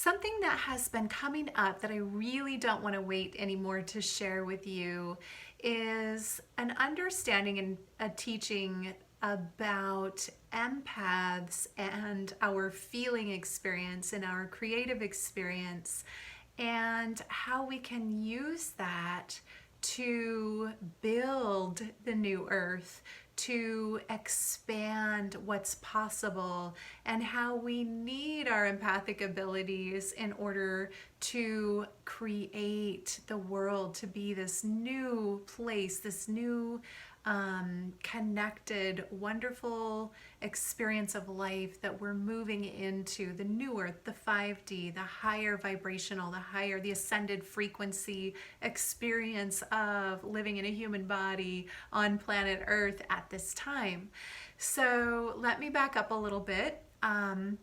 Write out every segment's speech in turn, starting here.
Something that has been coming up that I really don't want to wait anymore to share with you is an understanding and a teaching about empaths and our feeling experience and our creative experience, and how we can use that to build the new earth, to expand what's possible, and how we need our empathic abilities in order to create the world to be this new place, this new connected, wonderful experience of life that we're moving into, the new earth, the 5D, the higher vibrational, the ascended frequency experience of living in a human body on planet Earth at this time. So let me back up a little bit. I've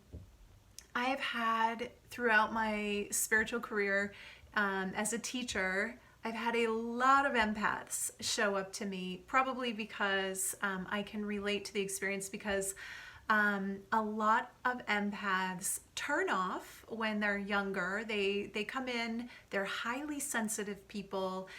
had throughout my spiritual career as a teacher, I've had a lot of empaths show up to me, probably because I can relate to the experience, because a lot of empaths turn off when they're younger. They come in, they're highly sensitive people,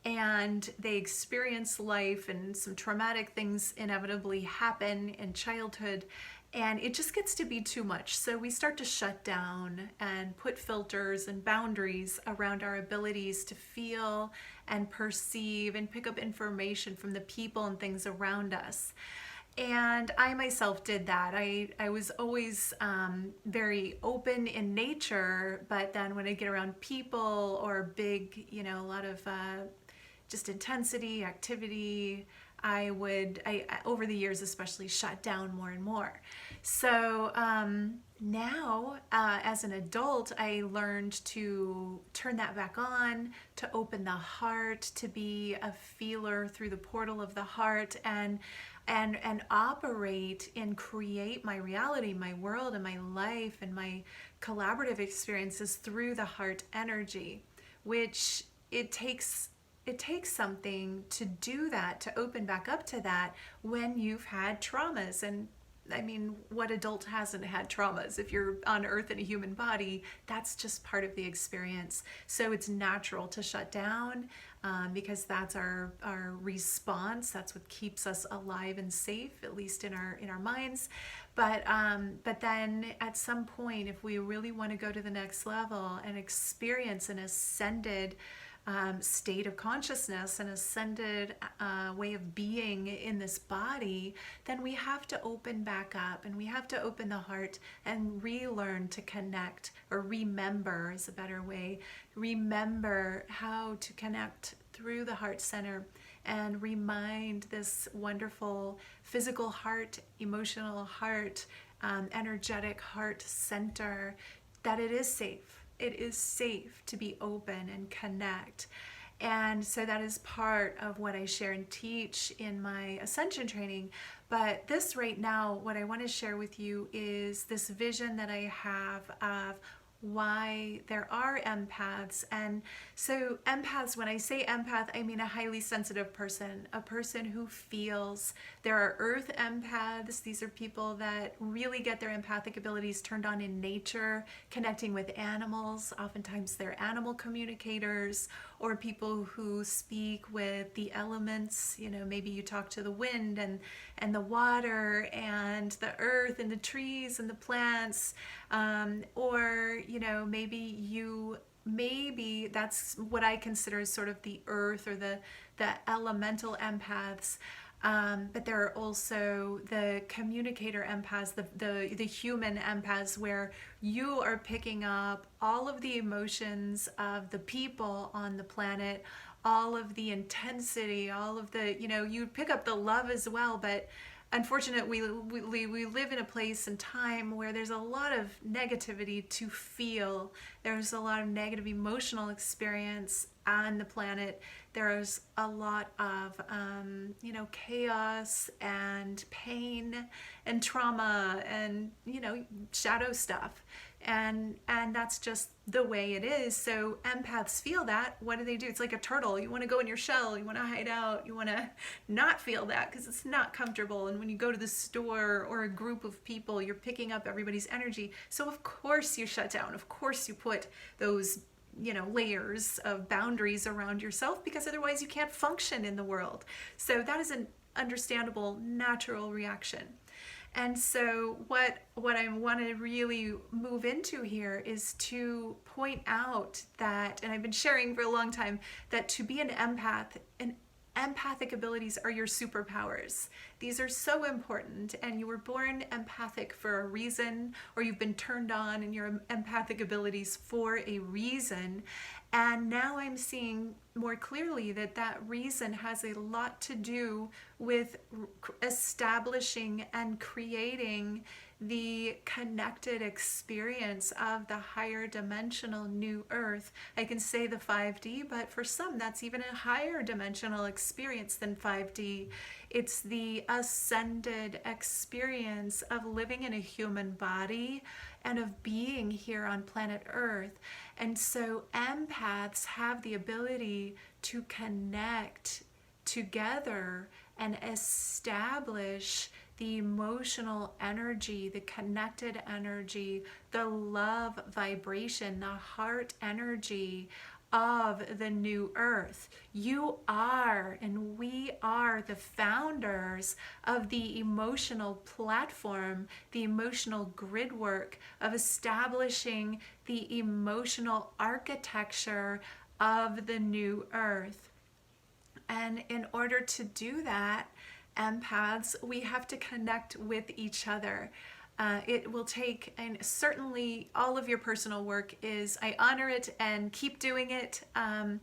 and they experience life, and some traumatic things inevitably happen in childhood, and it just gets to be too much. So we start to shut down and put filters and boundaries around our abilities to feel and perceive and pick up information from the people and things around us. And I myself did that. I was always very open in nature, but then when I get around people or big, a lot of just intensity, activity, I over the years especially shut down more and more. So now as an adult, I learned to turn that back on, to open the heart, to be a feeler through the portal of the heart, and operate and create my reality, my world, and my life, and my collaborative experiences through the heart energy, which it takes something to do that, to open back up to that when you've had traumas. And I mean, what adult hasn't had traumas? If you're on earth in a human body, that's just part of the experience. So it's natural to shut down, because that's our response. That's what keeps us alive and safe, at least in our minds. But then at some point, if we really want to go to the next level and experience an ascended state of consciousness, an ascended way of being in this body, then we have to open back up, and we have to open the heart and relearn to connect, or remember is a better way. Remember how to connect through the heart center, and remind this wonderful physical heart, emotional heart, energetic heart center that it is safe. It is safe to be open and connect. And so that is part of what I share and teach in my ascension training. But this right now, what I want to share with you is this vision that I have of why there are empaths. And so empaths, when I say empath, I mean a highly sensitive person, a person who feels. There are earth empaths. These are people that really get their empathic abilities turned on in nature, connecting with animals. Oftentimes they're animal communicators, or people who speak with the elements. Maybe you talk to the wind and the water and the earth and the trees and the plants, or maybe that's what I consider as sort of the earth, or the elemental empaths. But there are also the communicator empaths, the human empaths, where you are picking up all of the emotions of the people on the planet, all of the intensity, all of the, you pick up the love as well. But unfortunately, we live in a place and time where there's a lot of negativity to feel. There's a lot of negative emotional experience on the planet. There's a lot of chaos and pain and trauma and shadow stuff. And that's just the way it is. So empaths feel that. What do? It's like a turtle. You want to go in your shell, you want to hide out, you want to not feel that because it's not comfortable. And when you go to the store or a group of people, you're picking up everybody's energy, so of course you shut down, of course you put those layers of boundaries around yourself, because otherwise you can't function in the world. So that is an understandable natural reaction. And so what I want to really move into here is to point out that, and I've been sharing for a long time, that to be an empath, and empathic abilities are your superpowers. These are so important, and you were born empathic for a reason, or you've been turned on in your empathic abilities for a reason. And now I'm seeing more clearly that that reason has a lot to do with establishing and creating the connected experience of the higher dimensional new earth. I can say the 5D, but for some that's even a higher dimensional experience than 5D. It's the ascended experience of living in a human body and of being here on planet Earth. And so empaths have the ability to connect together and establish the emotional energy, the connected energy, the love vibration, the heart energy of the new earth. You are, and we are, the founders of the emotional platform, the emotional grid work of establishing the emotional architecture of the new earth. And in order to do that, empaths, we have to connect with each other. It will take, and certainly all of your personal work is, I honor it and keep doing it. And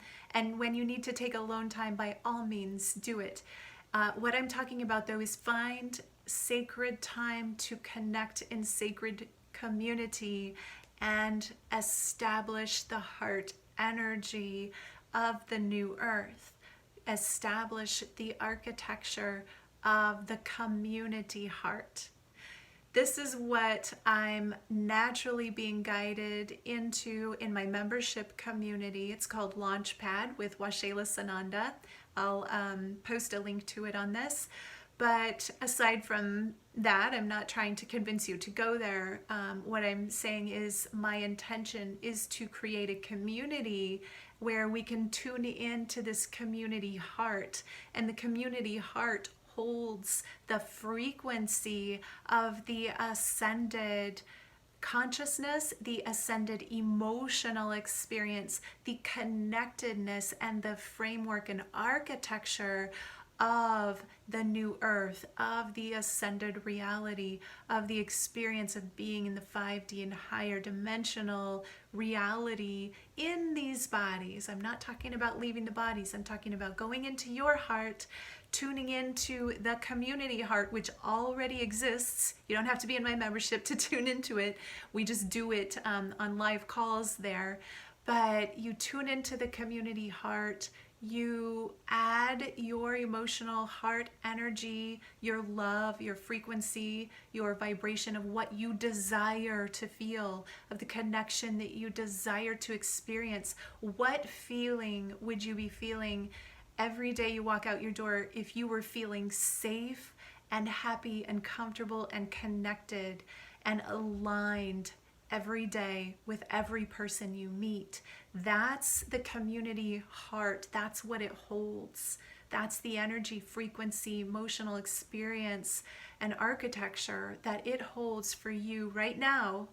when you need to take alone time, by all means, do it. What I'm talking about, though, is find sacred time to connect in sacred community and establish the heart energy of the new earth. Establish the architecture of the community heart. This is what I'm naturally being guided into in my membership community. It's called Launchpad with Waxela Sananda. I'll post a link to it on this. But aside from that, I'm not trying to convince you to go there. What I'm saying is my intention is to create a community where we can tune into this community heart. And the community heart holds the frequency of the ascended consciousness, the ascended emotional experience, the connectedness, and the framework and architecture of the new earth, of the ascended reality, of the experience of being in the 5D and higher dimensional reality in these bodies. I'm not talking about leaving the bodies. I'm talking about going into your heart, tuning into the community heart, which already exists. You don't have to be in my membership to tune into it. We just do it on live calls there. But you tune into the community heart. You add your emotional heart energy, your love, your frequency, your vibration of what you desire to feel, of the connection that you desire to experience. What feeling would you be feeling every day you walk out your door if you were feeling safe and happy and comfortable and connected and aligned every day with every person you meet? That's the community heart. That's what it holds. That's the energy, frequency, emotional experience, and architecture that it holds for you right now.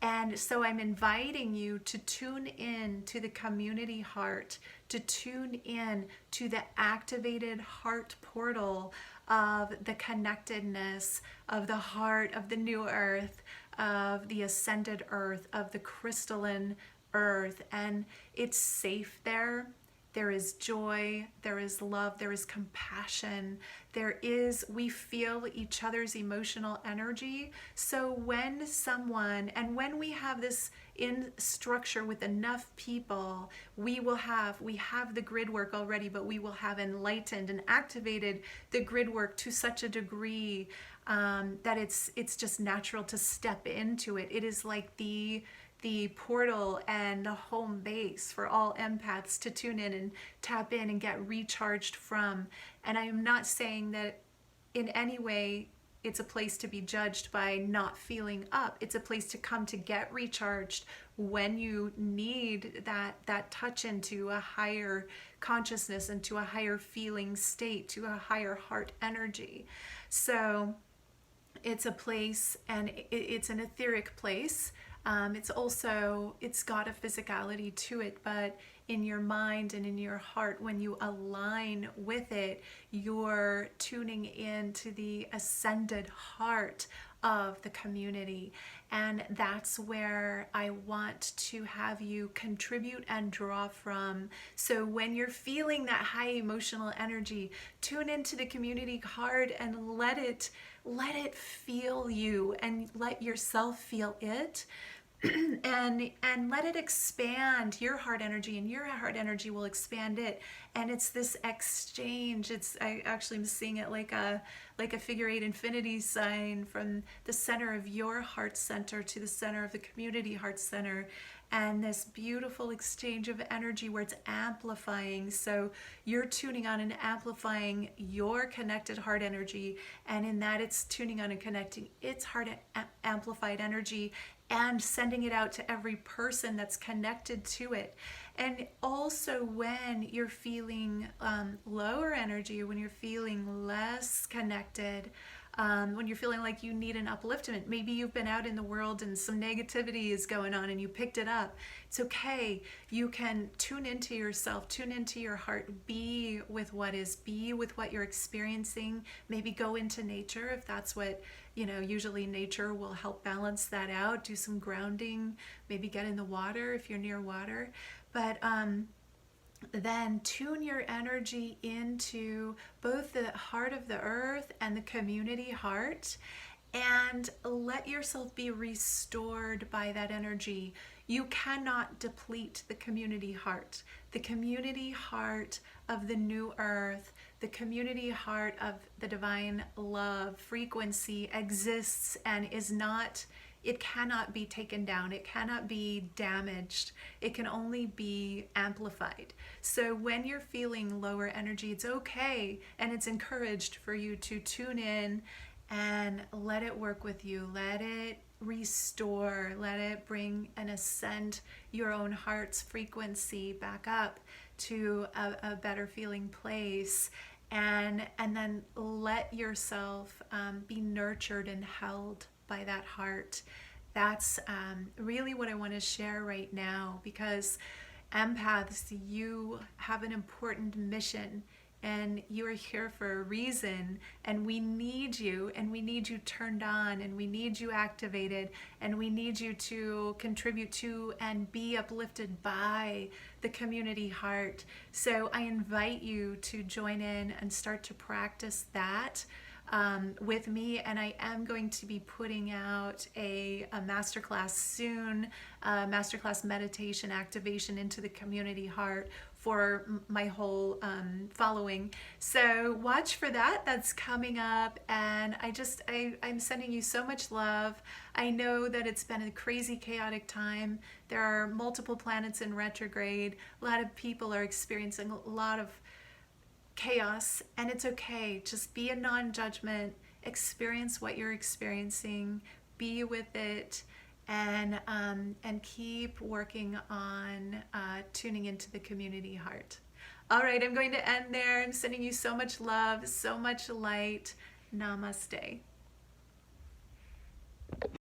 And so I'm inviting you to tune in to the community heart, to tune in to the activated heart portal of the connectedness of the heart of the new earth, of the ascended earth, of the crystalline earth. And it's safe there. There is joy, there is love, there is compassion, we feel each other's emotional energy. So when we have this in structure with enough people, we have the grid work already, but we will have enlightened and activated the grid work to such a degree that it's just natural to step into it. It is like the portal and the home base for all empaths to tune in and tap in and get recharged from. And I am not saying that in any way it's a place to be judged by not feeling up. It's a place to come to get recharged when you need that touch into a higher consciousness, into a higher feeling state, to a higher heart energy. So it's a place, and it's an etheric place. It's got a physicality to it, but in your mind and in your heart, when you align with it, you're tuning into the ascended heart of the community. And that's where I want to have you contribute and draw from. So when you're feeling that high emotional energy, tune into the community heart and let it feel you, and let yourself feel it. and let it expand your heart energy, and your heart energy will expand it. And it's this exchange. I actually am seeing it like a figure eight infinity sign from the center of your heart center to the center of the community heart center, and this beautiful exchange of energy where it's amplifying. So you're tuning on and amplifying your connected heart energy, and in that it's tuning on and connecting its heart amplified energy and sending it out to every person that's connected to it. And also when you're feeling lower energy, when you're feeling less connected, when you're feeling like you need an upliftment, maybe you've been out in the world and some negativity is going on and you picked it up. It's okay. You can tune into yourself, tune into your heart, be with what is, be with what you're experiencing. Maybe go into nature if that's what, usually nature will help balance that out. Do some grounding, maybe get in the water if you're near water. But then tune your energy into both the heart of the earth and the community heart, and let yourself be restored by that energy. You cannot deplete the community heart. The community heart of the new earth, the community heart of the divine love frequency exists and is not, it cannot be taken down. It cannot be damaged. It can only be amplified. So when you're feeling lower energy, it's okay, and it's encouraged for you to tune in and let it work with you. Let it restore. Let it bring and ascend your own heart's frequency back up to a better feeling place. And then let yourself be nurtured and held by that heart. That's really what I want to share right now, because empaths, you have an important mission, and you are here for a reason, and we need you, and we need you turned on, and we need you activated, and we need you to contribute to and be uplifted by the community heart. So I invite you to join in and start to practice that with me. And I am going to be putting out a masterclass soon, masterclass meditation activation into the community heart for my whole following. So watch for that. That's coming up. And I'm sending you so much love. I know that it's been a crazy, chaotic time. There are multiple planets in retrograde. A lot of people are experiencing a lot of chaos, and it's okay. Just be a non-judgment, experience what you're experiencing, be with it, and keep working on tuning into the community heart. All right, I'm going to end there. I'm sending you so much love, so much light. Namaste.